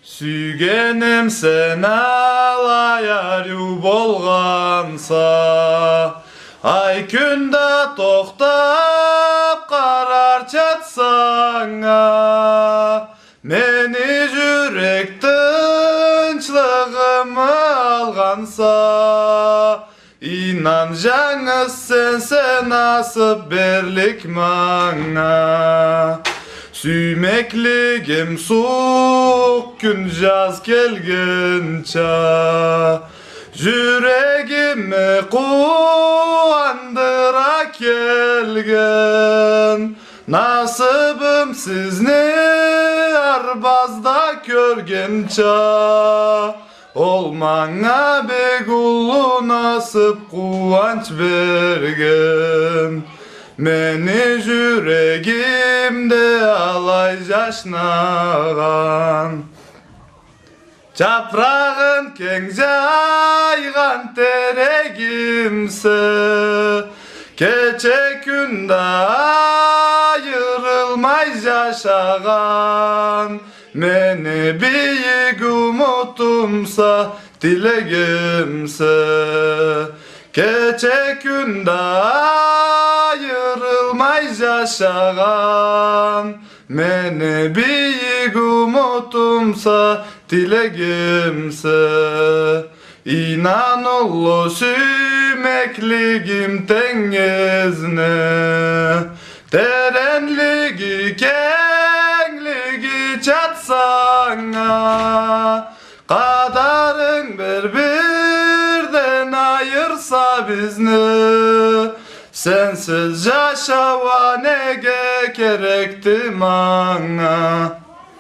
Sügenim sen alayarı bolgansa, ay künde toktap karar çatsana, meni jürek tınçlığımı algansa, inan janız sen nasip berlik mana. Süymekligim soğuk gün jaz gelgença, yüreğimi kuandıra kelgen. Nasibim sizni arbazda görgença, olmana begullu nasip kuvanç bergen. Meni yüreğimde alay yaşnagan, çaprağın keng jaygan teregimse, keçe künde ayrılmay yaşagan. Meni büyük umutumsa, dilegimse, keçe künde ayrılmay yaşagan. Meni büyük umutumsa, dilegimse, inanullu süymekligim tengizne, terenligi kengligi çatsana, kadarın birbirden ayırsa bizni, sensiz yaşava nege gerekti bana.